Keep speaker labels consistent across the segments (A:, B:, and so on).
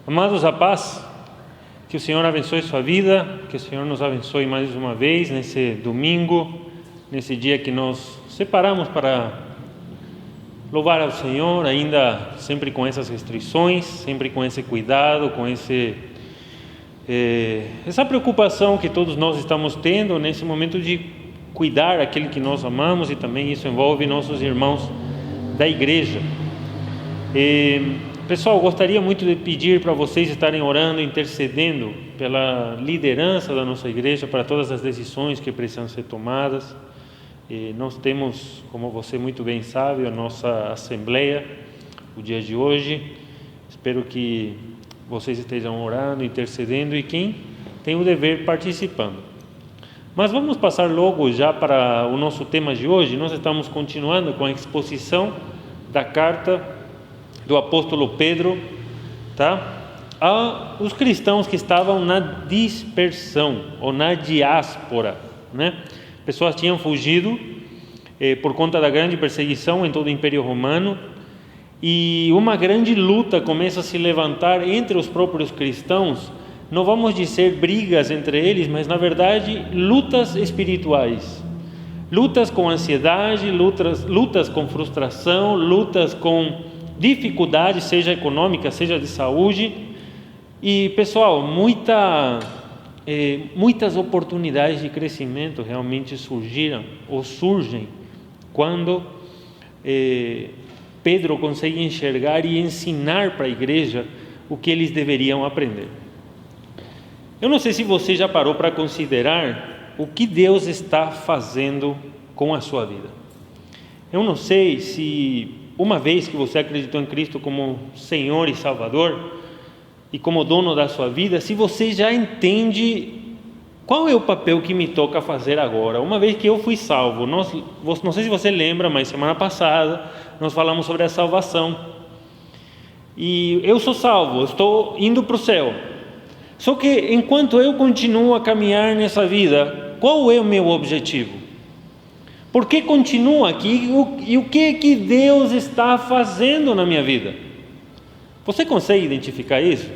A: Amados, a paz, que o Senhor abençoe sua vida, que o Senhor nos abençoe mais uma vez nesse domingo, nesse dia que nós separamos para louvar ao Senhor, ainda sempre com essas restrições, sempre com esse cuidado, com essa preocupação que todos nós estamos tendo nesse momento de cuidar aquele que nós amamos, e também isso envolve nossos irmãos da igreja. Pessoal, gostaria muito de pedir para vocês estarem orando, intercedendo pela liderança da nossa igreja, para todas as decisões que precisam ser tomadas. Nós temos, como você muito bem sabe, a nossa assembleia, o dia de hoje. Espero que vocês estejam orando, intercedendo, e quem tem o dever participando. Mas vamos passar logo já para o nosso tema de hoje. Nós estamos continuando com a exposição da carta do apóstolo Pedro, aos cristãos que estavam na dispersão ou na diáspora, né? Pessoas tinham fugido por conta da grande perseguição em todo o Império Romano, e uma grande luta começa a se levantar entre os próprios cristãos. Não vamos dizer brigas entre eles, mas na verdade lutas espirituais, lutas com ansiedade, lutas com frustração, lutas com dificuldades, seja econômica, seja de saúde. E pessoal, muitas oportunidades de crescimento realmente surgem quando Pedro consegue enxergar e ensinar para a igreja o que eles deveriam aprender. Eu não sei se você já parou para considerar o que Deus está fazendo com a sua vida. Eu não sei se uma vez que você acreditou em Cristo como Senhor e Salvador e como dono da sua vida, se você já entende qual é o papel que me toca fazer agora. Uma vez que eu fui salvo, não sei se você lembra, mas semana passada nós falamos sobre a salvação. E eu sou salvo, eu estou indo para o céu. Só que enquanto eu continuo a caminhar nessa vida, qual é o meu objetivo? Por que continuo aqui e o que Deus está fazendo na minha vida? Você consegue identificar isso?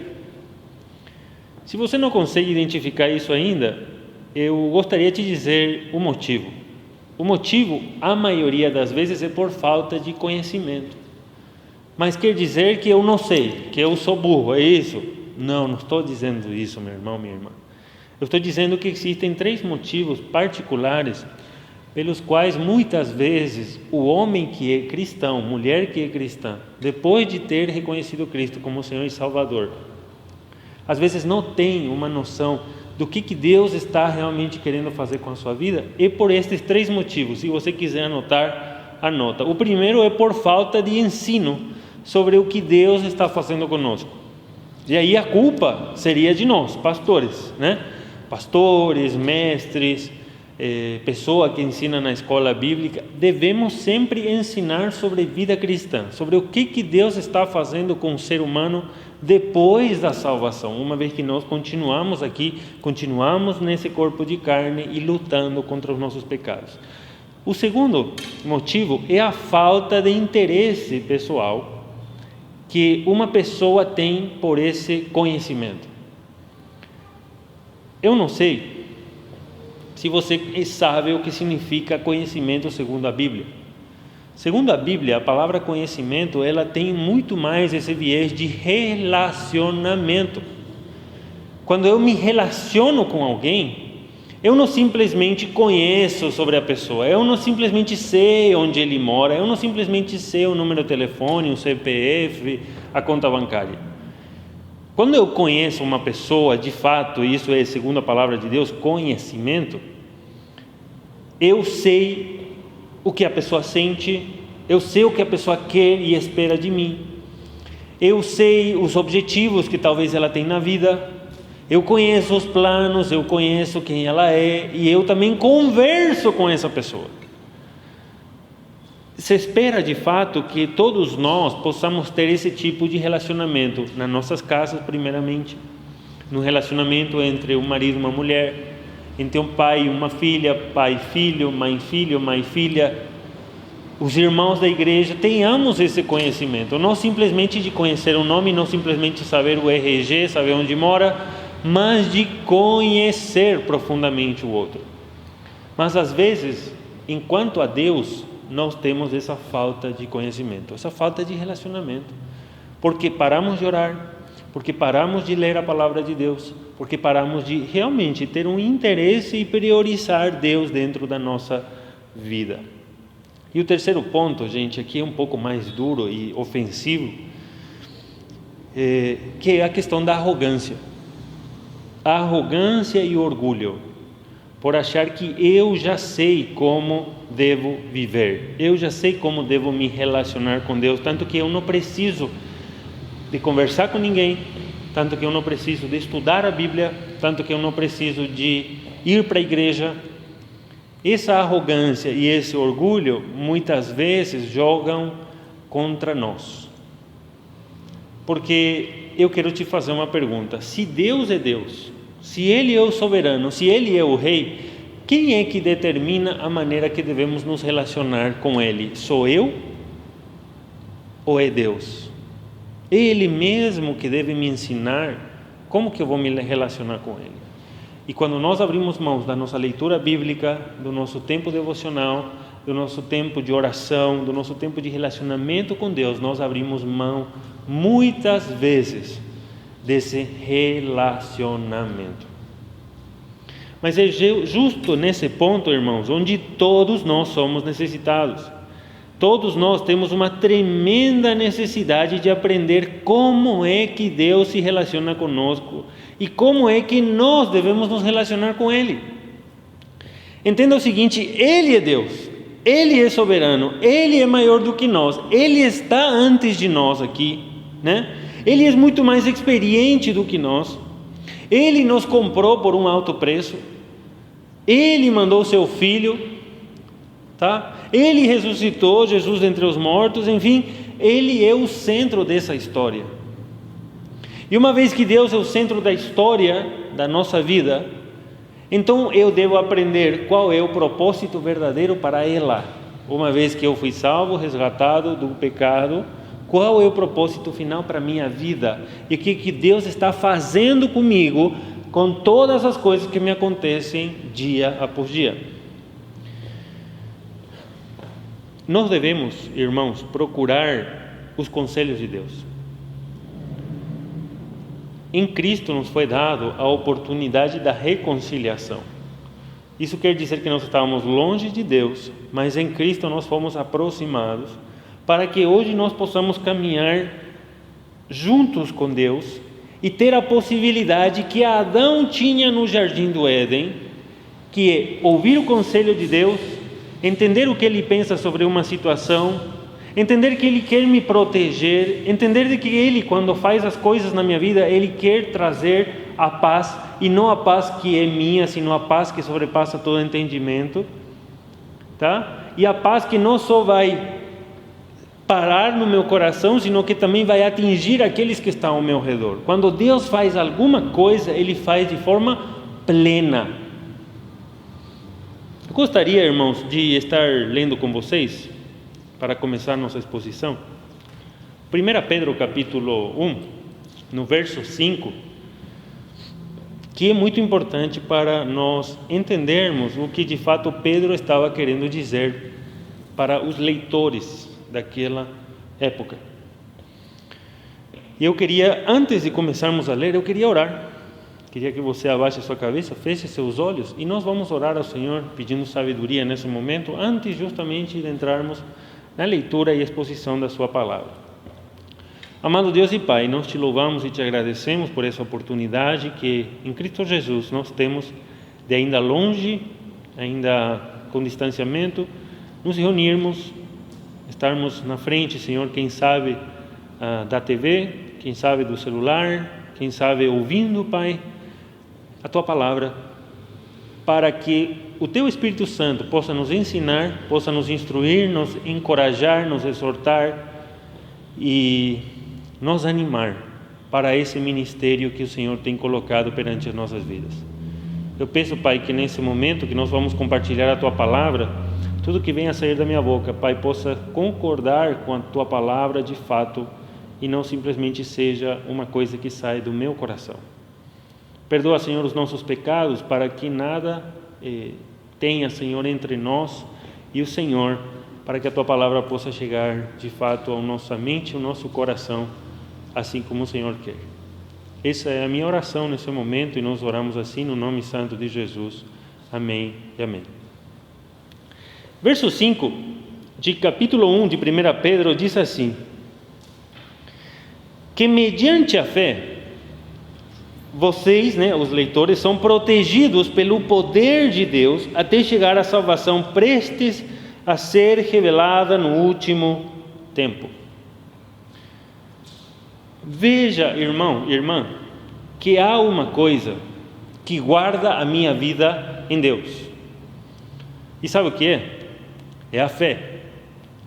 A: Se você não consegue identificar isso ainda, eu gostaria de dizer o motivo. O motivo, a maioria das vezes, é por falta de conhecimento. Mas quer dizer que eu não sei, que eu sou burro, é isso? Não estou dizendo isso, meu irmão, minha irmã. Eu estou dizendo que existem 3 motivos particulares pelos quais muitas vezes o homem que é cristão, mulher que é cristã, depois de ter reconhecido Cristo como Senhor e Salvador, às vezes não tem uma noção do que Deus está realmente querendo fazer com a sua vida. E por estes 3 motivos, se você quiser anotar, anota. O primeiro é por falta de ensino sobre o que Deus está fazendo conosco. E aí a culpa seria de nós, pastores, né? Pastores, mestres, pessoa que ensina na escola bíblica. Devemos sempre ensinar sobre vida cristã, sobre o que Deus está fazendo com o ser humano depois da salvação, uma vez que nós continuamos aqui, continuamos nesse corpo de carne e lutando contra os nossos pecados. O segundo motivo é a falta de interesse pessoal que uma pessoa tem por esse conhecimento. Eu não sei se você sabe o que significa conhecimento segundo a Bíblia. Segundo a Bíblia, a palavra conhecimento, ela tem muito mais esse viés de relacionamento. Quando eu me relaciono com alguém, eu não simplesmente conheço sobre a pessoa, eu não simplesmente sei onde ele mora, eu não simplesmente sei o número de telefone, o CPF, a conta bancária. Quando eu conheço uma pessoa, de fato, isso é segundo a palavra de Deus, conhecimento, eu sei o que a pessoa sente, eu sei o que a pessoa quer e espera de mim, eu sei os objetivos que talvez ela tem na vida, eu conheço os planos, eu conheço quem ela é, e eu também converso com essa pessoa. Se espera de fato que todos nós possamos ter esse tipo de relacionamento nas nossas casas, primeiramente, no relacionamento entre um marido e uma mulher, entre um pai e uma filha, pai e filho, mãe e filha, os irmãos da igreja, tenhamos esse conhecimento, não simplesmente de conhecer o nome, não simplesmente saber o RG, saber onde mora, mas de conhecer profundamente o outro. Mas às vezes, enquanto a Deus, nós temos essa falta de conhecimento, essa falta de relacionamento, porque paramos de orar, porque paramos de ler a palavra de Deus, porque paramos de realmente ter um interesse e priorizar Deus dentro da nossa vida. E o terceiro ponto, gente, aqui é um pouco mais duro e ofensivo, que é a questão da arrogância. A arrogância e o orgulho, por achar que eu já sei como devo viver, eu já sei como devo me relacionar com Deus, tanto que eu não preciso de conversar com ninguém, tanto que eu não preciso de estudar a Bíblia, tanto que eu não preciso de ir para a igreja. Essa arrogância e esse orgulho muitas vezes jogam contra nós. Porque eu quero te fazer uma pergunta: se Deus é Deus, se Ele é o soberano, se Ele é o Rei, quem é que determina a maneira que devemos nos relacionar com Ele? Sou eu ou é Deus? É Ele mesmo que deve me ensinar como que eu vou me relacionar com Ele. E quando nós abrimos mãos da nossa leitura bíblica, do nosso tempo devocional, do nosso tempo de oração, do nosso tempo de relacionamento com Deus, nós abrimos mão muitas vezes desse relacionamento. Mas é justo nesse ponto, irmãos, onde todos nós somos necessitados. Todos nós temos uma tremenda necessidade de aprender como é que Deus se relaciona conosco e como é que nós devemos nos relacionar com Ele. Entenda o seguinte: Ele é Deus, Ele é soberano, Ele é maior do que nós, Ele está antes de nós aqui, né? Ele é muito mais experiente do que nós, Ele nos comprou por um alto preço, Ele mandou seu Filho, tá? Ele ressuscitou Jesus dentre os mortos, enfim, Ele é o centro dessa história. E uma vez que Deus é o centro da história da nossa vida, então eu devo aprender qual é o propósito verdadeiro para ela. Uma vez que eu fui salvo, resgatado do pecado, qual é o propósito final para a minha vida? E o que Deus está fazendo comigo, com todas as coisas que me acontecem dia após dia. Nós devemos, irmãos, procurar os conselhos de Deus. Em Cristo nos foi dado a oportunidade da reconciliação. Isso quer dizer que nós estávamos longe de Deus, mas em Cristo nós fomos aproximados, para que hoje nós possamos caminhar juntos com Deus e ter a possibilidade que Adão tinha no Jardim do Éden, que é ouvir o conselho de Deus, entender o que Ele pensa sobre uma situação, entender que Ele quer me proteger, entender de que Ele, quando faz as coisas na minha vida, Ele quer trazer a paz, e não a paz que é minha, sino a paz que sobrepassa todo entendimento, tá? E a paz que não só vai parar no meu coração, sino que também vai atingir aqueles que estão ao meu redor. Quando Deus faz alguma coisa, Ele faz de forma plena. Eu gostaria, irmãos, de estar lendo com vocês, para começar nossa exposição, 1 Pedro capítulo 1, no verso 5, que é muito importante para nós entendermos o que de fato Pedro estava querendo dizer para os leitores daquela época. E eu queria, antes de começarmos a ler, eu queria orar. Queria que você abaixe a sua cabeça, feche seus olhos, e nós vamos orar ao Senhor pedindo sabedoria nesse momento, antes justamente de entrarmos na leitura e exposição da sua palavra. Amado Deus e Pai, nós te louvamos e te agradecemos por essa oportunidade que em Cristo Jesus nós temos de, ainda longe, ainda com distanciamento, nos reunirmos, estarmos na frente, Senhor, quem sabe da TV, quem sabe do celular, quem sabe ouvindo, Pai, a Tua palavra, para que o Teu Espírito Santo possa nos ensinar, possa nos instruir, nos encorajar, nos exortar e nos animar para esse ministério que o Senhor tem colocado perante as nossas vidas. Eu peço, Pai, que nesse momento que nós vamos compartilhar a Tua palavra, tudo que venha a sair da minha boca, Pai, possa concordar com a Tua palavra de fato e não simplesmente seja uma coisa que sai do meu coração. Perdoa, Senhor, os nossos pecados, para que nada tenha, Senhor, entre nós e o Senhor, para que a Tua palavra possa chegar de fato à nossa mente, ao nosso coração, assim como o Senhor quer. Essa é a minha oração nesse momento e nós oramos assim no nome santo de Jesus. Amém e amém. Verso 5 de capítulo 1 de 1 Pedro diz assim: que mediante a fé, vocês, os leitores, são protegidos pelo poder de Deus até chegar à salvação prestes a ser revelada no último tempo. Veja, irmão e irmã, que há uma coisa que guarda a minha vida em Deus. E sabe o que é? É a fé.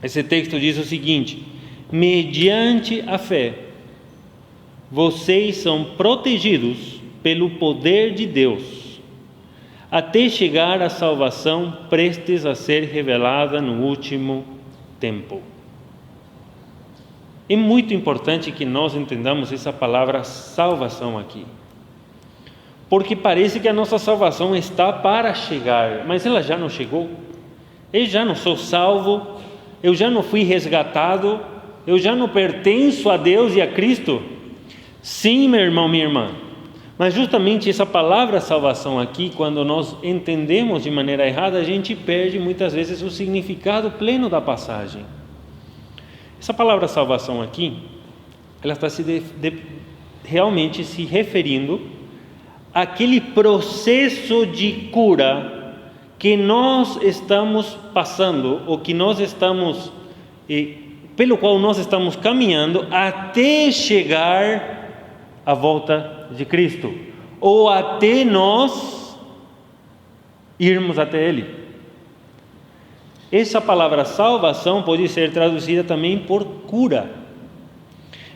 A: Esse texto diz o seguinte: mediante a fé, vocês são protegidos pelo poder de Deus, até chegar à salvação prestes a ser revelada no último tempo. É muito importante que nós entendamos essa palavra salvação aqui, porque parece que a nossa salvação está para chegar, mas ela já não chegou. Eu já não sou salvo, eu já não fui resgatado, eu já não pertenço a Deus e a Cristo. Sim, meu irmão, minha irmã, mas justamente essa palavra salvação aqui, quando nós entendemos de maneira errada, a gente perde muitas vezes o significado pleno da passagem. Essa palavra salvação aqui, ela está realmente se referindo àquele processo de cura que nós estamos passando, ou que nós estamos, pelo qual nós estamos caminhando até chegar a volta de Cristo, ou até nós irmos até Ele. Essa palavra salvação pode ser traduzida também por cura.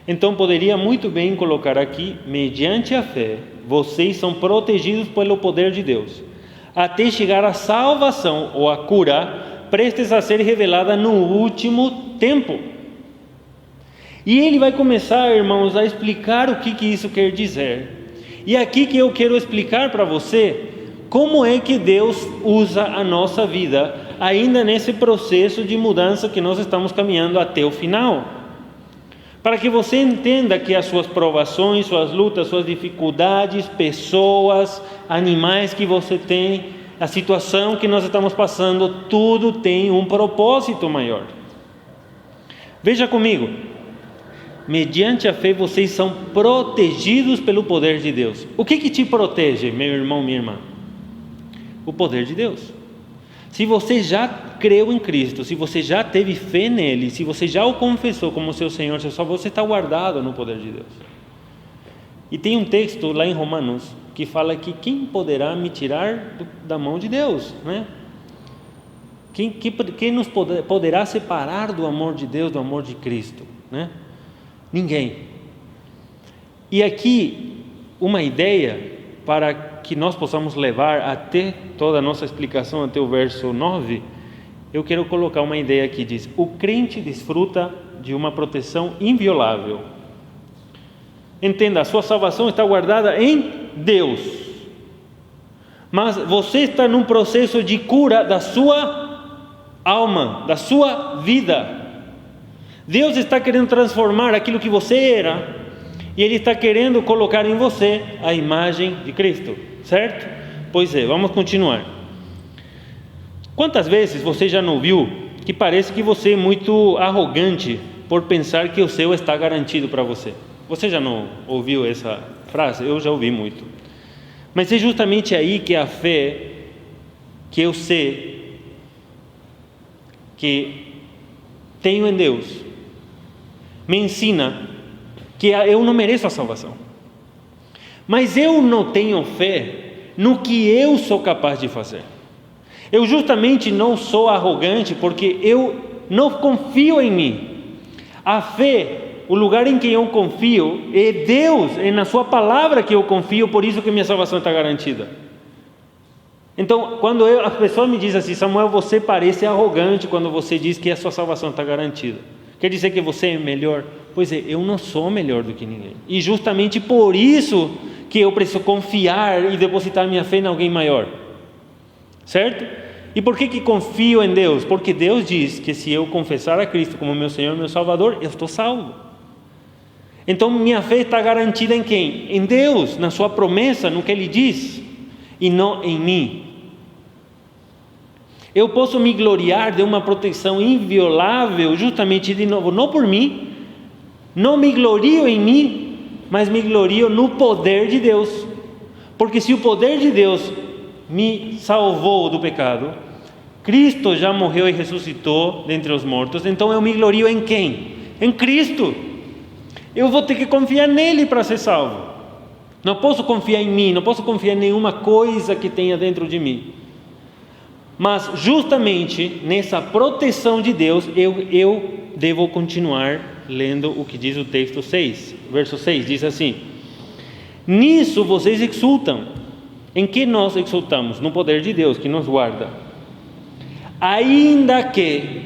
A: Então poderia muito bem colocar aqui: mediante a fé, vocês são protegidos pelo poder de Deus, até chegar à salvação ou à cura, prestes a ser revelada no último tempo. E ele vai começar, irmãos, a explicar o que isso quer dizer. E aqui que eu quero explicar para você como é que Deus usa a nossa vida, ainda nesse processo de mudança que nós estamos caminhando até o final. Para que você entenda que as suas provações, suas lutas, suas dificuldades, pessoas, animais que você tem, a situação que nós estamos passando, tudo tem um propósito maior. Veja comigo. Mediante a fé vocês são protegidos pelo poder de Deus. O que te protege, meu irmão, minha irmã? O poder de Deus. Se você já creu em Cristo, se você já teve fé nele, se você já o confessou como seu Senhor, seu Salvador, você está guardado no poder de Deus. E tem um texto lá em Romanos que fala que quem poderá me tirar da mão de Deus, né? Quem nos poderá separar do amor de Deus, do amor de Cristo, né? Ninguém. E aqui uma ideia para que nós possamos levar até toda a nossa explicação até o verso 9, eu quero colocar uma ideia aqui, diz: o crente desfruta de uma proteção inviolável. Entenda, a sua salvação está guardada em Deus, mas você está num processo de cura da sua alma, da sua vida. Deus está querendo transformar aquilo que você era, e Ele está querendo colocar em você a imagem de Cristo, certo? Pois é, vamos continuar. Quantas vezes você já não viu que parece que você é muito arrogante por pensar que o céu está garantido para você? Você já não ouviu essa frase? Eu já ouvi muito. Mas é justamente aí que a fé, que eu sei que tenho em Deus, me ensina que eu não mereço a salvação, mas eu não tenho fé no que eu sou capaz de fazer. Eu justamente não sou arrogante porque eu não confio em mim. A fé, o lugar em que eu confio é Deus, é na sua palavra que eu confio, por isso que minha salvação está garantida. Então, quando a pessoa me diz assim, Samuel, você parece arrogante quando você diz que a sua salvação está garantida. Quer dizer que você é melhor? Pois é, eu não sou melhor do que ninguém. E justamente por isso que eu preciso confiar e depositar minha fé em alguém maior. Certo? E por que confio em Deus? Porque Deus diz que se eu confessar a Cristo como meu Senhor e meu Salvador, eu estou salvo. Então minha fé está garantida em quem? Em Deus, na sua promessa, no que Ele diz, e não em mim. Eu posso me gloriar de uma proteção inviolável, justamente de novo, não por mim, não me glorio em mim, mas me glorio no poder de Deus. Porque se o poder de Deus me salvou do pecado, Cristo já morreu e ressuscitou dentre os mortos, então eu me glorio em quem? Em Cristo. Eu vou ter que confiar nele para ser salvo. Não posso confiar em mim, não posso confiar em nenhuma coisa que tenha dentro de mim. Mas justamente nessa proteção de Deus, eu devo continuar lendo o que diz o texto 6. Verso 6 diz assim: nisso vocês exultam. Em que nós exultamos? No poder de Deus que nos guarda. Ainda que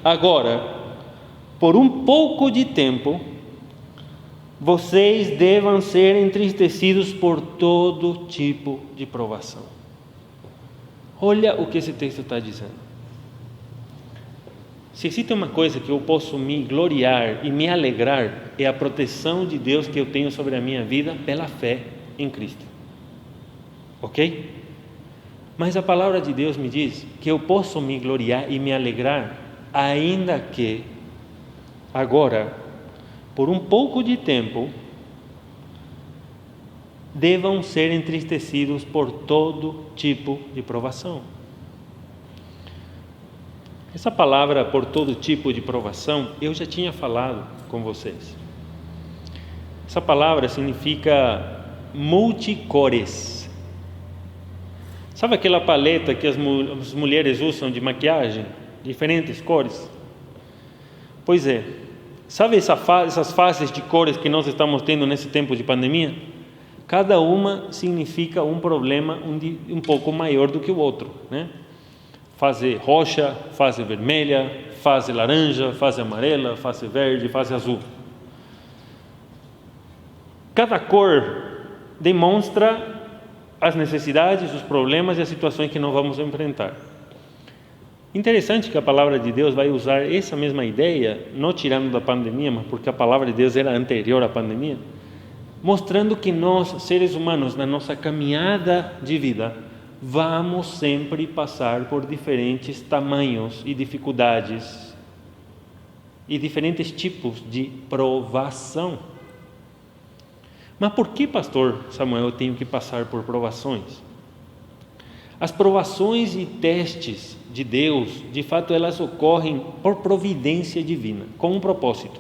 A: agora, por um pouco de tempo, vocês devam ser entristecidos por todo tipo de provação. Olha o que esse texto está dizendo. Se existe uma coisa que eu posso me gloriar e me alegrar, é a proteção de Deus que eu tenho sobre a minha vida pela fé em Cristo. Ok? Mas a palavra de Deus me diz que eu posso me gloriar e me alegrar, ainda que agora, por um pouco de tempo, devam ser entristecidos por todo tipo de provação. Essa palavra, por todo tipo de provação, eu já tinha falado com vocês. Essa palavra significa multicores. Sabe aquela paleta que as mulheres usam de maquiagem? Diferentes cores? Pois é. Sabe essas fases de cores que nós estamos tendo nesse tempo de pandemia? Cada uma significa um problema um pouco maior do que o outro, né? Fase roxa, fase vermelha, fase laranja, fase amarela, fase verde, fase azul. Cada cor demonstra as necessidades, os problemas e as situações que nós vamos enfrentar. Interessante que a palavra de Deus vai usar essa mesma ideia, não tirando da pandemia, mas porque a palavra de Deus era anterior à pandemia, mostrando que nós, seres humanos, na nossa caminhada de vida, vamos sempre passar por diferentes tamanhos e dificuldades e diferentes tipos de provação. Mas por que, pastor Samuel, eu tenho que passar por provações? As provações e testes de Deus, de fato, elas ocorrem por providência divina, com um propósito.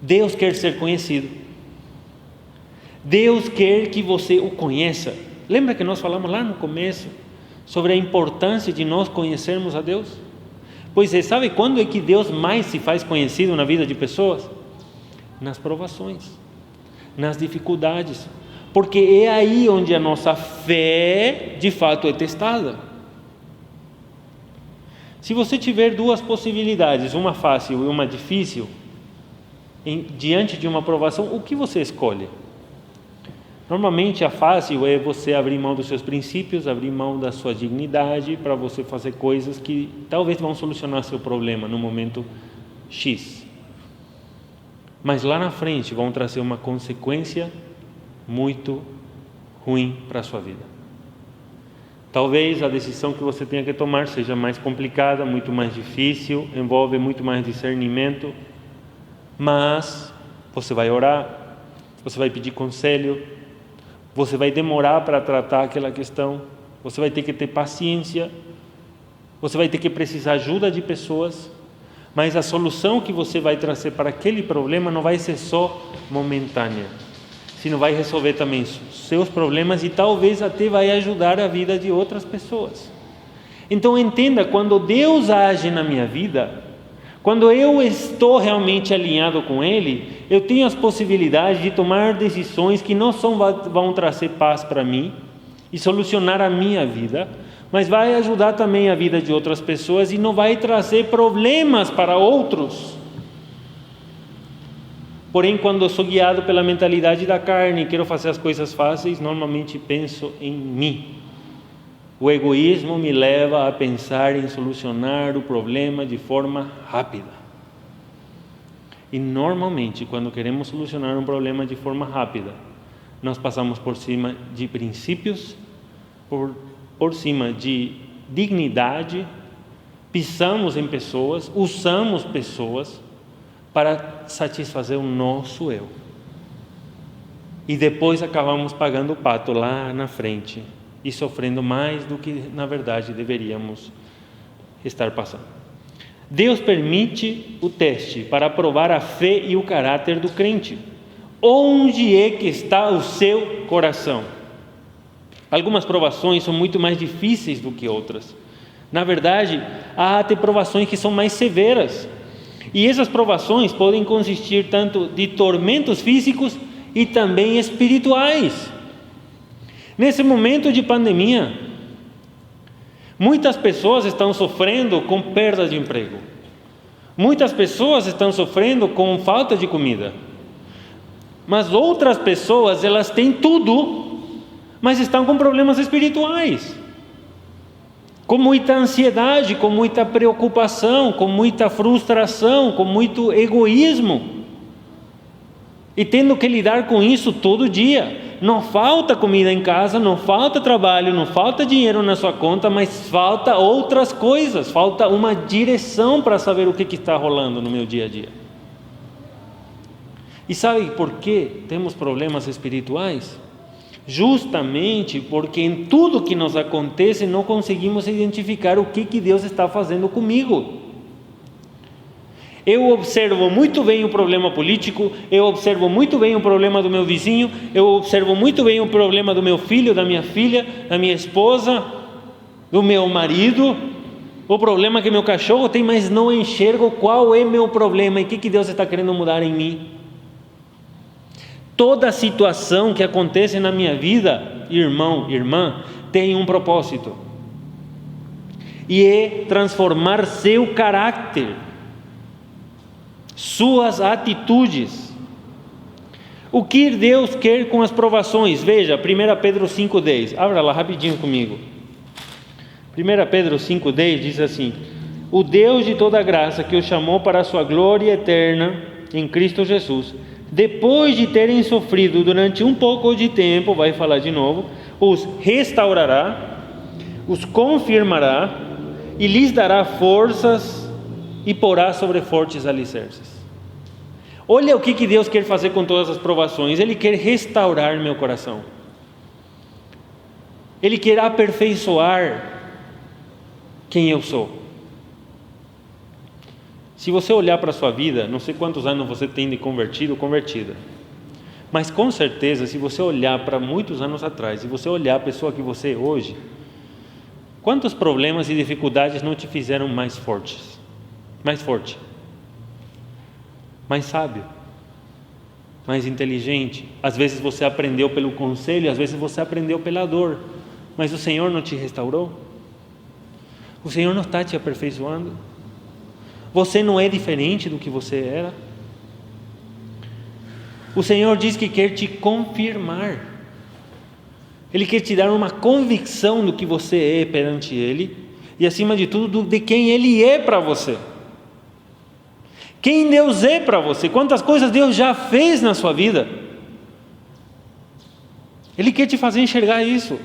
A: Deus quer ser conhecido. Deus quer que você o conheça. Lembra que nós falamos lá no começo sobre a importância de nós conhecermos a Deus? Pois é, sabe quando é que Deus mais se faz conhecido na vida de pessoas? Nas provações, nas dificuldades, porque é aí onde a nossa fé de fato é testada. Se você tiver duas possibilidades, uma fácil e uma difícil, diante de uma provação, o que você escolhe? Normalmente a fácil é você abrir mão dos seus princípios, abrir mão da sua dignidade para você fazer coisas que talvez vão solucionar seu problema no momento X. Mas lá na frente vão trazer uma consequência muito ruim para a sua vida. Talvez a decisão que você tenha que tomar seja mais complicada, muito mais difícil, envolve muito mais discernimento, mas você vai orar, você vai pedir conselho, você vai demorar para tratar aquela questão, você vai ter que ter paciência, você vai ter que precisar ajuda de pessoas, mas a solução que você vai trazer para aquele problema não vai ser só momentânea, sino vai resolver também seus problemas e talvez até vai ajudar a vida de outras pessoas. Então entenda, quando Deus age na minha vida, quando eu estou realmente alinhado com Ele, eu tenho as possibilidades de tomar decisões que não vão trazer paz para mim, e solucionar a minha vida, mas vai ajudar também a vida de outras pessoas e não vai trazer problemas para outros. Porém, quando eu sou guiado pela mentalidade da carne e quero fazer as coisas fáceis, normalmente penso em mim. O egoísmo me leva a pensar em solucionar o problema de forma rápida. E normalmente, quando queremos solucionar um problema de forma rápida, nós passamos por cima de princípios, por cima de dignidade, pisamos em pessoas, usamos pessoas para satisfazer o nosso eu. E depois acabamos pagando o pato lá na frente e sofrendo mais do que na verdade deveríamos estar passando. Deus permite o teste para provar a fé e o caráter do crente. Onde é que está o seu coração? Algumas provações são muito mais difíceis do que outras. Na verdade, há até provações que são mais severas. E essas provações podem consistir tanto de tormentos físicos e também espirituais. Nesse momento de pandemia, muitas pessoas estão sofrendo com perda de emprego. Muitas pessoas estão sofrendo com falta de comida. Mas outras pessoas, elas têm tudo, mas estão com problemas espirituais. Com muita ansiedade, com muita preocupação, com muita frustração, com muito egoísmo. E tendo que lidar com isso todo dia. Não falta comida em casa, não falta trabalho, não falta dinheiro na sua conta, mas falta outras coisas, falta uma direção para saber o que está rolando no meu dia a dia. E sabe por que temos problemas espirituais? Justamente porque em tudo que nos acontece não conseguimos identificar o que Deus está fazendo comigo. Eu observo muito bem o problema político, eu observo muito bem o problema do meu vizinho, eu observo muito bem o problema do meu filho, da minha filha, da minha esposa, do meu marido, o problema que meu cachorro tem, mas não enxergo qual é meu problema e o que Deus está querendo mudar em mim. Toda situação que acontece na minha vida, irmão, irmã, tem um propósito. E é transformar seu caráter, suas atitudes. O que Deus quer com as provações? Veja, 1 Pedro 5,10. Abra lá rapidinho comigo. 1 Pedro 5,10 diz assim: o Deus de toda graça que os chamou para a sua glória eterna em Cristo Jesus, depois de terem sofrido durante um pouco de tempo, vai falar de novo, os restaurará, os confirmará e lhes dará forças e porá sobre fortes alicerces. Olha o que Deus quer fazer com todas as provações. Ele quer restaurar meu coração. Ele quer aperfeiçoar quem eu sou. Se você olhar para a sua vida, não sei quantos anos você tem de convertido ou convertida, mas com certeza, se você olhar para muitos anos atrás, se você olhar a pessoa que você é hoje, quantos problemas e dificuldades não te fizeram mais forte, mais sábio, mais inteligente? Às vezes você aprendeu pelo conselho, às vezes você aprendeu pela dor, mas o Senhor não te restaurou? O Senhor não está te aperfeiçoando? Você não é diferente do que você era? O Senhor diz que quer te confirmar. Ele quer te dar uma convicção do que você é perante Ele e, acima de tudo, de quem Ele é para você. Quem Deus é para você, quantas coisas Deus já fez na sua vida. Ele quer te fazer enxergar isso.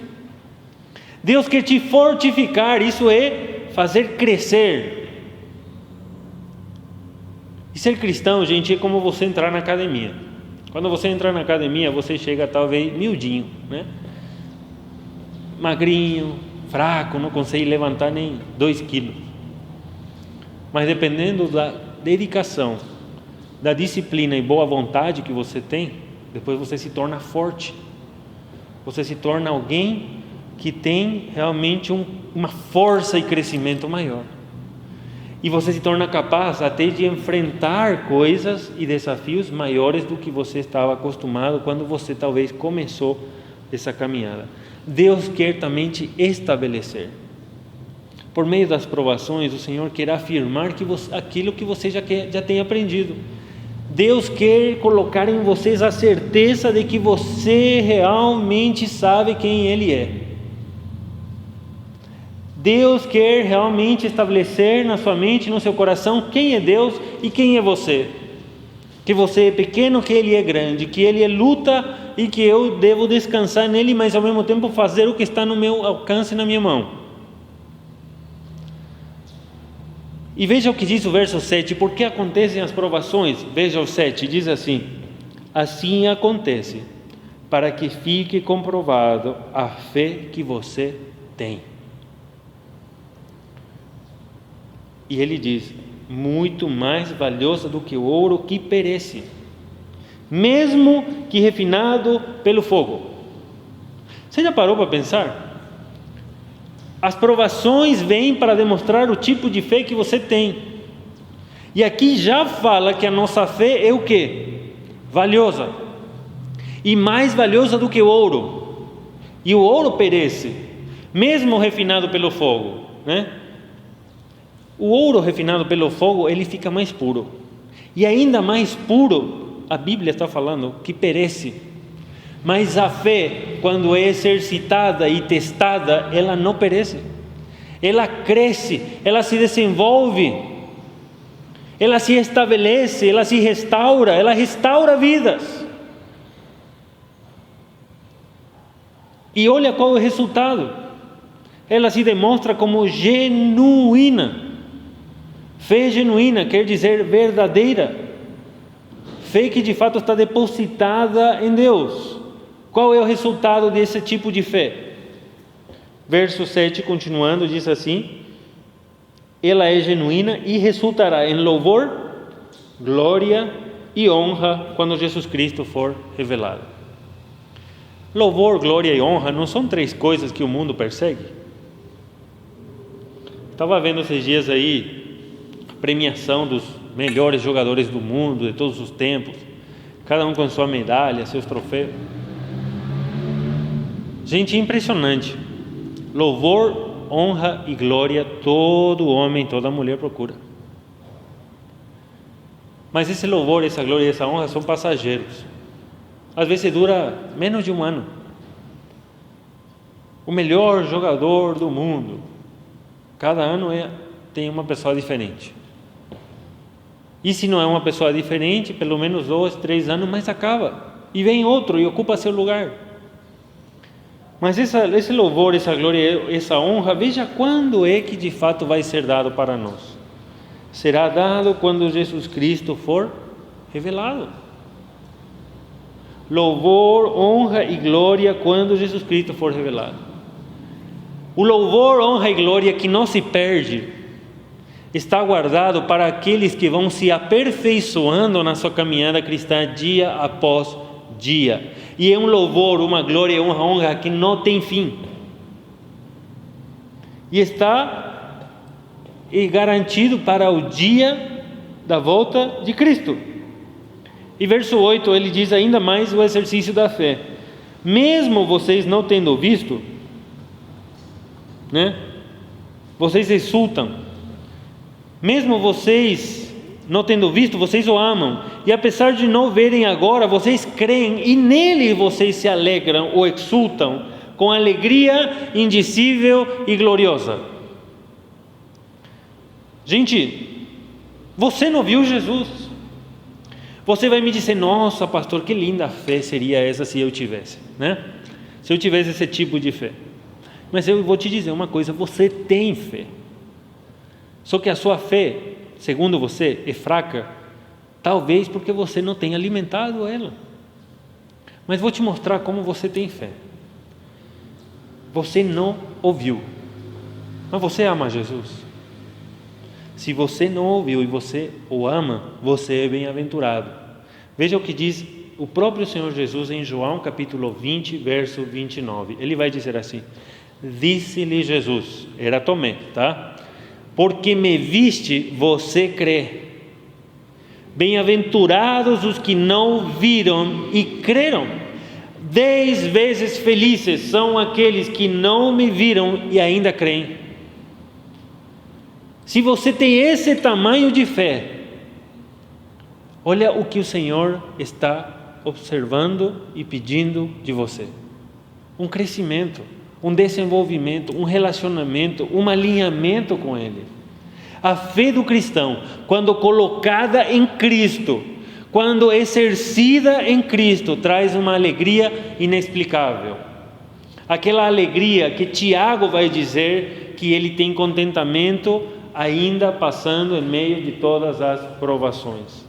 A: Deus quer te fortificar, isso é fazer crescer. E ser cristão, gente, é como você entrar na academia. Quando você entra na academia, você chega talvez miudinho, né? Magrinho, fraco, não consegue levantar nem 2 quilos. Mas dependendo da dedicação, da disciplina e boa vontade que você tem, depois você se torna forte. Você se torna alguém que tem realmente uma força e crescimento maior. E você se torna capaz até de enfrentar coisas e desafios maiores do que você estava acostumado quando você talvez começou essa caminhada. Deus quer também te estabelecer. Por meio das provações, o Senhor quer afirmar aquilo que você já tem aprendido. Deus quer colocar em vocês a certeza de que você realmente sabe quem Ele é. Deus quer realmente estabelecer na sua mente, no seu coração, quem é Deus e quem é você. Que você é pequeno, que Ele é grande, que Ele é luta e que eu devo descansar nele, mas ao mesmo tempo fazer o que está no meu alcance, na minha mão. E veja o que diz o verso 7, por que acontecem as provações? Veja o 7, diz assim: assim acontece, para que fique comprovado a fé que você tem. E ele diz, muito mais valiosa do que o ouro que perece, mesmo que refinado pelo fogo. Você já parou para pensar? As provações vêm para demonstrar o tipo de fé que você tem. E aqui já fala que a nossa fé é o quê? Valiosa. E mais valiosa do que o ouro. E o ouro perece, mesmo refinado pelo fogo, né? O ouro refinado pelo fogo, ele fica mais puro. E ainda mais puro, a Bíblia está falando, que perece. Mas a fé, quando é exercitada e testada, ela não perece. Ela cresce, ela se desenvolve, ela se estabelece, ela se restaura, ela restaura vidas. E olha qual é o resultado. Ela se demonstra como genuína. Fé genuína quer dizer verdadeira. Fé que de fato está depositada em Deus. Qual é o resultado desse tipo de fé? Verso 7, continuando, diz assim: ela é genuína e resultará em louvor, glória e honra quando Jesus Cristo for revelado. Louvor, glória e honra não são três coisas que o mundo persegue? Estava vendo esses dias aí a premiação dos melhores jogadores do mundo de todos os tempos, cada um com sua medalha, seus troféus. Gente, impressionante. Louvor, honra e glória todo homem, toda mulher procura. Mas esse louvor, essa glória e essa honra são passageiros. Às vezes dura menos de um ano. O melhor jogador do mundo, cada ano tem uma pessoa diferente. E se não é uma pessoa diferente, pelo menos 2, 3 anos, mas acaba. E vem outro e ocupa seu lugar. Mas esse louvor, essa glória, essa honra, veja quando é que de fato vai ser dado para nós. Será dado quando Jesus Cristo for revelado. Louvor, honra e glória quando Jesus Cristo for revelado. O louvor, honra e glória que não se perde está guardado para aqueles que vão se aperfeiçoando na sua caminhada cristã dia após dia. E é um louvor, uma glória, uma honra que não tem fim. E está garantido para o dia da volta de Cristo. E verso 8, ele diz ainda mais o exercício da fé. Mesmo vocês não tendo visto, né? Vocês exultam. Mesmo vocês não tendo visto, vocês o amam. E apesar de não verem agora, vocês creem e nele vocês se alegram ou exultam com alegria indizível e gloriosa. Gente, você não viu Jesus. Você vai me dizer, nossa pastor, que linda fé seria essa se eu tivesse, né? Se eu tivesse esse tipo de fé. Mas eu vou te dizer uma coisa, você tem fé. Só que a sua fé, segundo você, é fraca, talvez porque você não tenha alimentado ela. Mas vou te mostrar como você tem fé. Você não ouviu, mas você ama Jesus. Se você não ouviu e você o ama, você é bem-aventurado. Veja o que diz o próprio Senhor Jesus em João capítulo 20, verso 29. Ele vai dizer assim: disse-lhe Jesus, era Tomé, tá? Porque me viste, você crê. Bem-aventurados os que não viram e creram. 10 vezes felizes são aqueles que não me viram e ainda creem. Se você tem esse tamanho de fé, olha o que o Senhor está observando e pedindo de você: um crescimento, um desenvolvimento, um relacionamento, um alinhamento com Ele. A fé do cristão, quando colocada em Cristo, quando exercida em Cristo, traz uma alegria inexplicável. Aquela alegria que Tiago vai dizer que ele tem contentamento ainda passando em meio de todas as provações.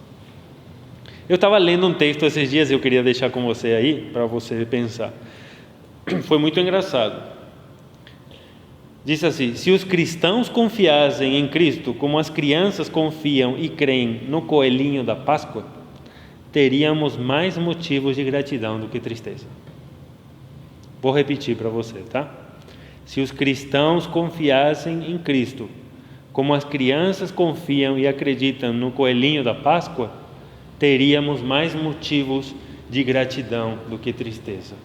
A: Eu estava lendo um texto esses dias, eu queria deixar com você aí, para você pensar. Foi muito engraçado. Diz assim: se os cristãos confiassem em Cristo como as crianças confiam e creem no coelhinho da Páscoa, teríamos mais motivos de gratidão do que tristeza. Vou repetir para você, tá? Se os cristãos confiassem em Cristo como as crianças confiam e acreditam no coelhinho da Páscoa, teríamos mais motivos de gratidão do que tristeza.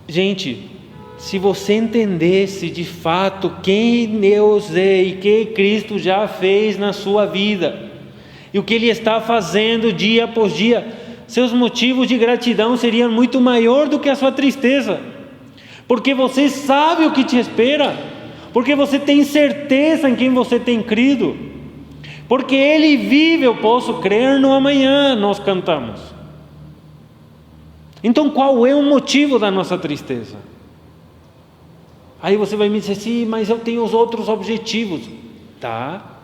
A: Gente, se você entendesse de fato quem Deus é e que Cristo já fez na sua vida e o que Ele está fazendo dia após dia, seus motivos de gratidão seriam muito maior do que a sua tristeza, porque você sabe o que te espera, porque você tem certeza em quem você tem crido, porque Ele vive. Eu posso crer no amanhã, nós cantamos. Então qual é o motivo da nossa tristeza? Aí você vai me dizer: sim, mas eu tenho os outros objetivos. Tá,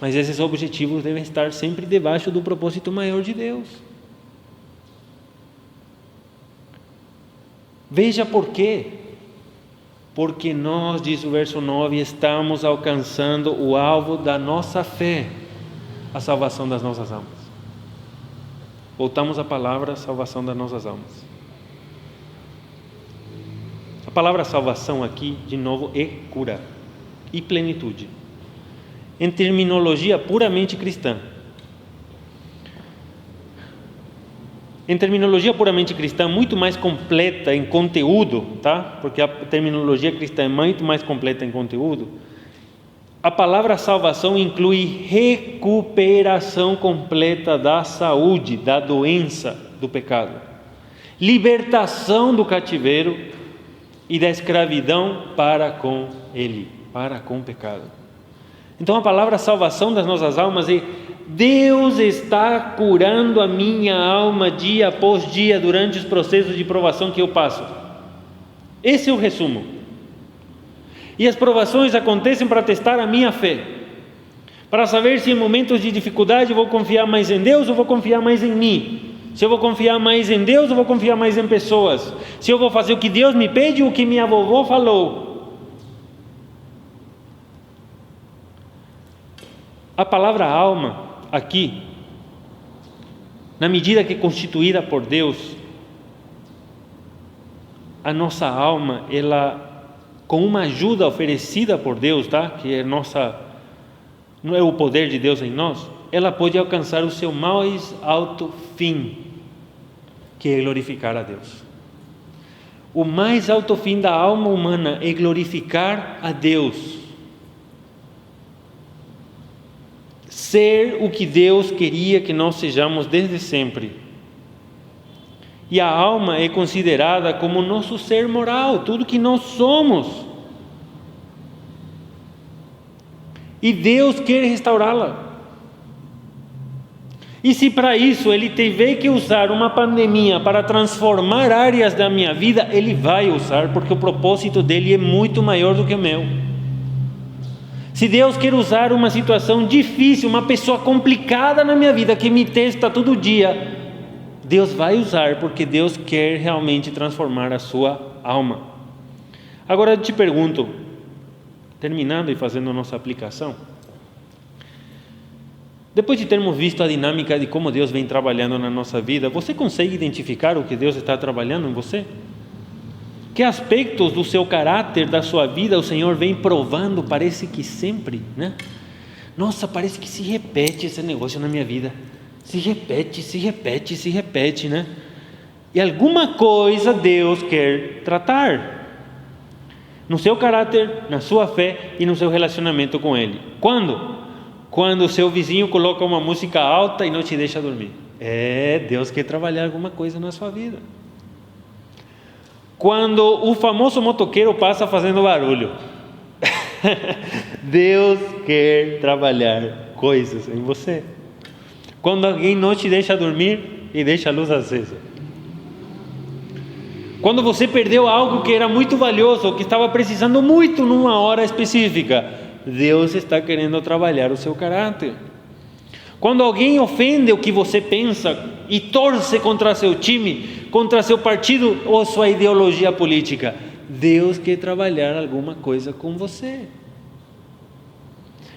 A: mas esses objetivos devem estar sempre debaixo do propósito maior de Deus. Veja por quê. Porque nós, diz o verso 9, estamos alcançando o alvo da nossa fé, a salvação das nossas almas. Voltamos à palavra salvação das nossas almas. A palavra salvação aqui, de novo, é cura e plenitude. Em terminologia puramente cristã. Em terminologia puramente cristã, muito mais completa em conteúdo, tá? Porque a terminologia cristã é muito mais completa em conteúdo. A palavra salvação inclui recuperação completa da saúde, da doença, do pecado, libertação do cativeiro e da escravidão para com ele, para com o pecado. Então a palavra salvação das nossas almas é: Deus está curando a minha alma dia após dia durante os processos de provação que eu passo. Esse é o resumo. E as provações acontecem para testar a minha fé, para saber se em momentos de dificuldade eu vou confiar mais em Deus ou vou confiar mais em mim, se eu vou confiar mais em Deus ou vou confiar mais em pessoas, se eu vou fazer o que Deus me pede ou o que minha vovó falou. A palavra alma aqui, na medida que é constituída por Deus, a nossa alma, ela, com uma ajuda oferecida por Deus, tá? Que é não é o poder de Deus em nós, ela pode alcançar o seu mais alto fim, que é glorificar a Deus. O mais alto fim da alma humana é glorificar a Deus, ser o que Deus queria que nós sejamos desde sempre. E a alma é considerada como nosso ser moral, tudo que nós somos. E Deus quer restaurá-la. E se para isso Ele teve que usar uma pandemia para transformar áreas da minha vida, Ele vai usar, porque o propósito dEle é muito maior do que o meu. Se Deus quer usar uma situação difícil, uma pessoa complicada na minha vida, que me testa todo dia, Deus vai usar, porque Deus quer realmente transformar a sua alma. Agora eu te pergunto, terminando e fazendo a nossa aplicação, depois de termos visto a dinâmica de como Deus vem trabalhando na nossa vida, você consegue identificar o que Deus está trabalhando em você? Que aspectos do seu caráter, da sua vida, o Senhor vem provando? Parece que sempre, né? Nossa, parece que se repete esse negócio na minha vida. Se repete, né? E alguma coisa Deus quer tratar no seu caráter, na sua fé e no seu relacionamento com Ele. Quando? Quando o seu vizinho coloca uma música alta e não te deixa dormir. Deus quer trabalhar alguma coisa na sua vida. Quando o famoso motoqueiro passa fazendo barulho. Deus quer trabalhar coisas em você. Quando alguém não te deixa dormir e deixa a luz acesa. Quando você perdeu algo que era muito valioso, ou que estava precisando muito numa hora específica, Deus está querendo trabalhar o seu caráter. Quando alguém ofende o que você pensa e torce contra seu time, contra seu partido ou sua ideologia política, Deus quer trabalhar alguma coisa com você.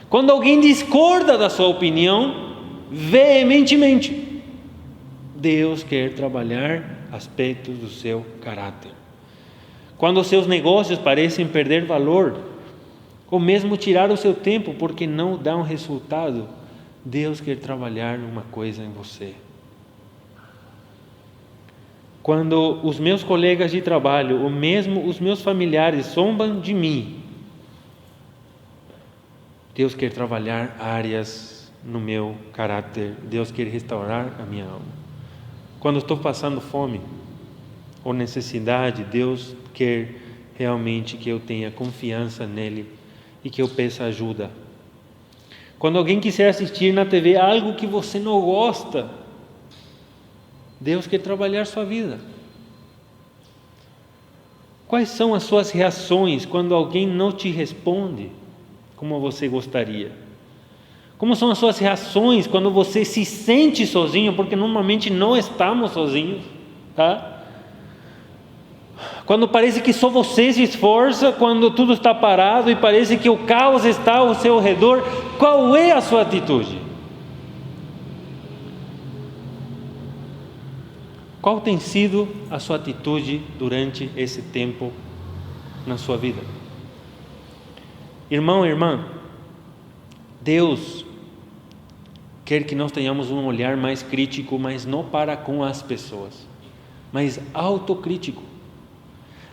A: Quando alguém discorda da sua opinião veementemente, Deus quer trabalhar aspectos do seu caráter. Quando os seus negócios parecem perder valor, ou mesmo tirar o seu tempo porque não dão resultado, Deus quer trabalhar uma coisa em você. Quando os meus colegas de trabalho, ou mesmo os meus familiares zombam de mim, Deus quer trabalhar áreas no meu caráter. Deus quer restaurar a minha alma. Quando estou passando fome ou necessidade, Deus quer realmente que eu tenha confiança nele e que eu peça ajuda. Quando alguém quiser assistir na TV algo que você não gosta, Deus quer trabalhar sua vida. Quais são as suas reações quando alguém não te responde como você gostaria? Como são as suas reações quando você se sente sozinho? Porque normalmente não estamos sozinhos, tá? Quando parece que só você se esforça, quando tudo está parado e parece que o caos está ao seu redor, qual é a sua atitude? Qual tem sido a sua atitude durante esse tempo na sua vida? Irmão e irmã, Deus quer que nós tenhamos um olhar mais crítico, mas não para com as pessoas, mas autocrítico.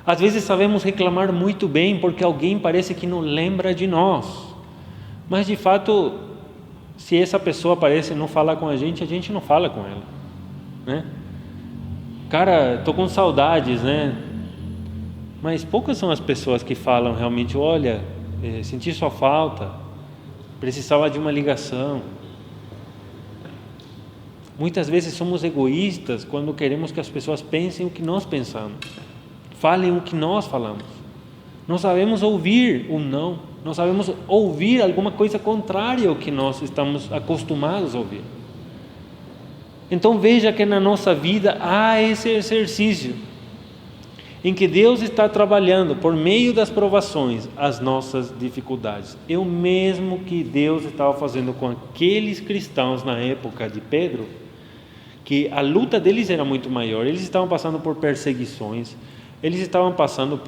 A: Às vezes sabemos reclamar muito bem porque alguém parece que não lembra de nós, mas de fato, se essa pessoa parece não falar com a gente não fala com ela, né? Cara, estou com saudades, né? Mas poucas são as pessoas que falam realmente, olha, senti sua falta, precisava de uma ligação. Muitas vezes somos egoístas quando queremos que as pessoas pensem o que nós pensamos, falem o que nós falamos. Não sabemos ouvir um não, não sabemos ouvir alguma coisa contrária ao que nós estamos acostumados a ouvir. Então veja que na nossa vida há esse exercício em que Deus está trabalhando por meio das provações as nossas dificuldades. É o mesmo que Deus estava fazendo com aqueles cristãos na época de Pedro, que a luta deles era muito maior. Eles estavam passando por perseguições, eles estavam passando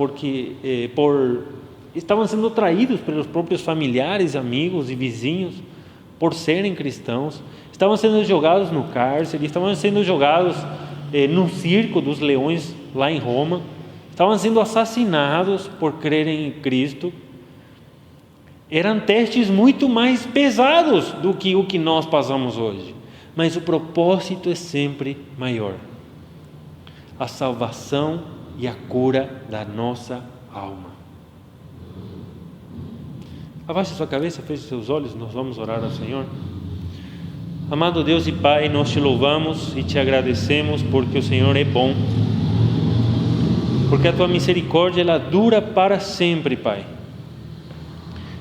A: estavam sendo traídos pelos próprios familiares, amigos e vizinhos por serem cristãos, estavam sendo jogados no cárcere, estavam sendo jogados no circo dos leões lá em Roma, estavam sendo assassinados por crerem em Cristo. Eram testes muito mais pesados do que o que nós passamos hoje, mas o propósito é sempre maior: a salvação e a cura da nossa alma. Abaixe sua cabeça, feche seus olhos, nós vamos orar ao Senhor. Amado Deus e Pai, nós te louvamos e te agradecemos porque o Senhor é bom, porque a tua misericórdia ela dura para sempre, Pai.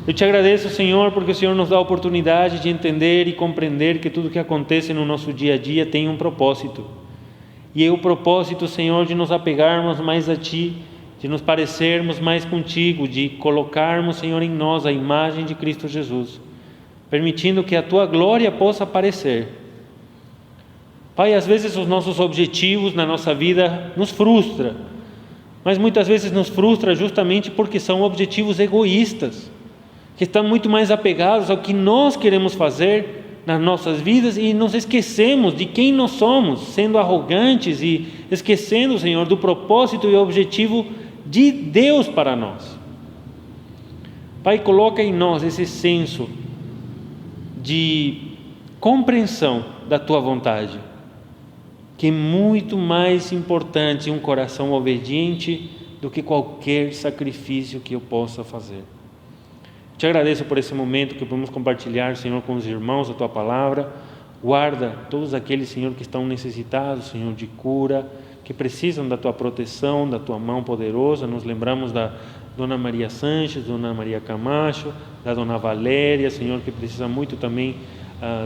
A: Eu te agradeço, Senhor, porque o Senhor nos dá a oportunidade de entender e compreender que tudo que acontece no nosso dia a dia tem um propósito. E é o propósito, Senhor, de nos apegarmos mais a Ti, de nos parecermos mais contigo, de colocarmos, Senhor, em nós a imagem de Cristo Jesus, permitindo que a Tua glória possa aparecer. Pai, às vezes os nossos objetivos na nossa vida nos frustram, mas muitas vezes nos frustra justamente porque são objetivos egoístas, que estão muito mais apegados ao que nós queremos fazer nas nossas vidas e nos esquecemos de quem nós somos, sendo arrogantes e esquecendo, Senhor, do propósito e objetivo de Deus para nós. Pai, coloca em nós esse senso de compreensão da Tua vontade, que é muito mais importante um coração obediente do que qualquer sacrifício que eu possa fazer. Te agradeço por esse momento que podemos compartilhar, Senhor, com os irmãos a Tua palavra. Guarda todos aqueles, Senhor, que estão necessitados, Senhor, de cura, que precisam da Tua proteção, da Tua mão poderosa. Nos lembramos da Dona Maria Sanches, Dona Maria Camacho, da Dona Valéria, Senhor, que precisa muito também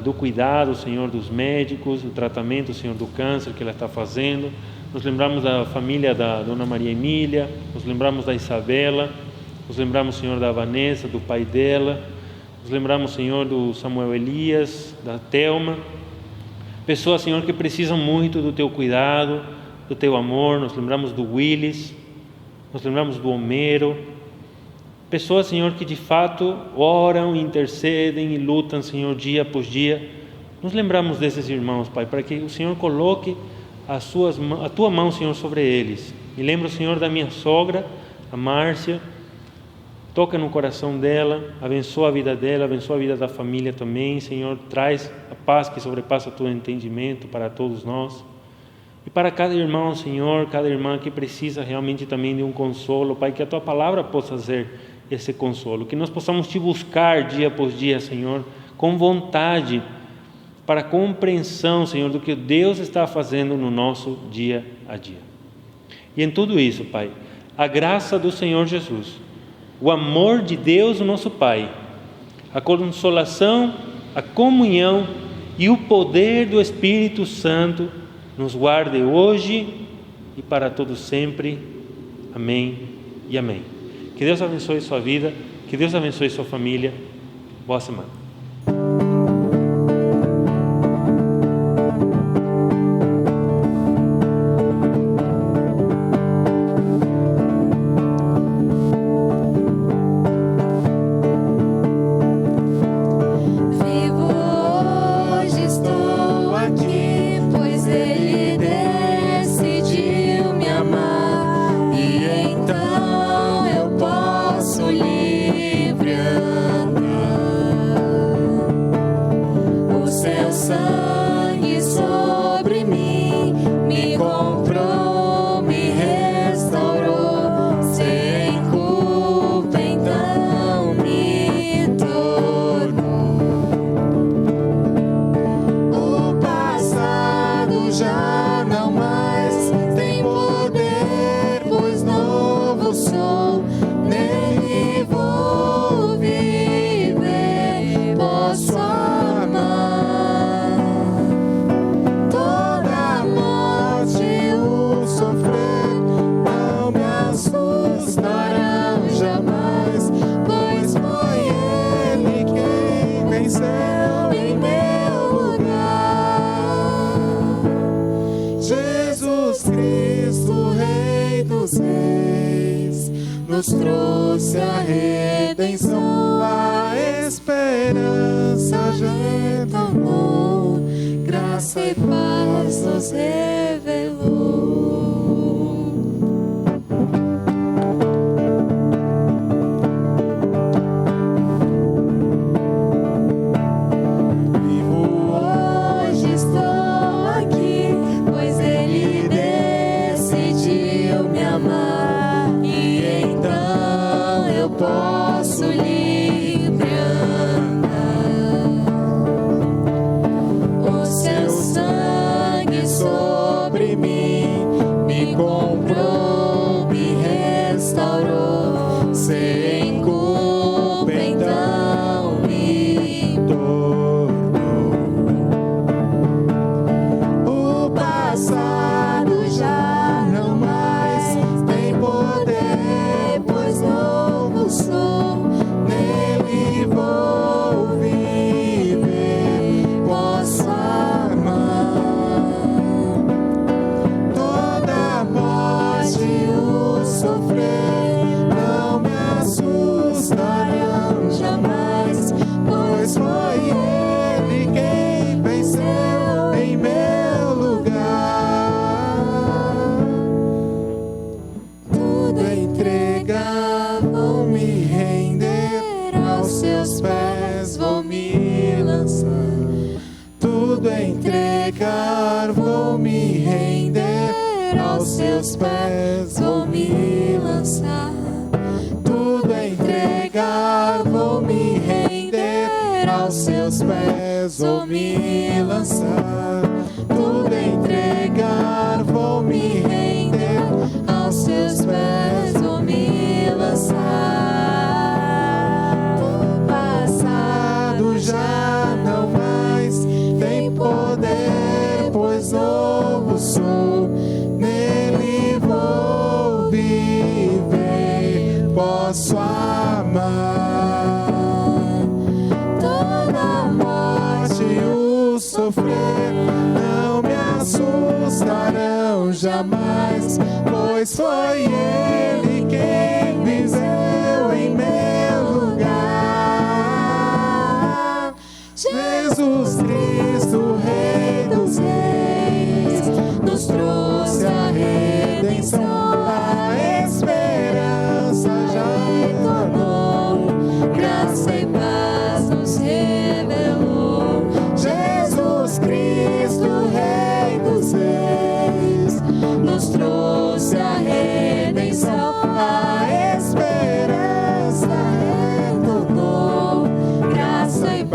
A: do cuidado, Senhor, dos médicos, do tratamento, Senhor, do câncer que ela está fazendo. Nos lembramos da família da Dona Maria Emília, nos lembramos da Isabela, nos lembramos, Senhor, da Vanessa, do pai dela, nos lembramos, Senhor, do Samuel Elias, da Thelma, pessoas, Senhor, que precisam muito do Teu cuidado, do Teu amor. Nos lembramos do Willis, nos lembramos do Homero, pessoas, Senhor, que de fato oram, intercedem e lutam, Senhor, dia após dia. Nos lembramos desses irmãos, Pai, para que o Senhor coloque a Tua mão, Senhor, sobre eles. Me lembro, Senhor, da minha sogra, a Márcia. Toca no coração dela, abençoa a vida dela, abençoa a vida da família também, Senhor. Traz a paz que sobrepassa todo entendimento para todos nós. E para cada irmão, Senhor, cada irmã que precisa realmente também de um consolo, Pai, que a Tua palavra possa ser esse consolo, que nós possamos Te buscar dia após dia, Senhor, com vontade, para a compreensão, Senhor, do que Deus está fazendo no nosso dia a dia. E em tudo isso, Pai, a graça do Senhor Jesus, o amor de Deus, o nosso Pai, a consolação, a comunhão e o poder do Espírito Santo nos guarde hoje e para todo sempre. Amém e amém. Que Deus abençoe sua vida, que Deus abençoe sua família. Boa semana.
B: Nos trouxe a redenção, a esperança retornou, graça e paz nos revelou. Vivo hoje, estou aqui, pois Ele decidiu me amar. Posso livre andar. O Seu sangue sobre mim me comprou, me restaurou. Sem culpa então me tornou. O passado já não mais tem poder, pois novo sou, nele vou viver, posso amar. Toda a morte e o sofrer não me assustarão jamais, pois foi Ele quem entregar, vou me render aos seus pés, vou me lançar. Tudo entregar, vou me render aos seus pés, vou me lançar. Tudo entregar, vou me render aos seus pés, vou me lançar. O passado já não mais tem poder, pois novo sou, nele vou viver, posso amar. Toda morte e o sofrer não me assustarão jamais, pois foi Ele quem viveu em meu lugar. Jesus Cristo, Rei dos Reis, nos trouxe a redenção, a esperança já retornou, graça e paz nos revelou. Jesus Cristo, Rei dos Reis, nos trouxe a redenção, a esperança retornou, graça e paz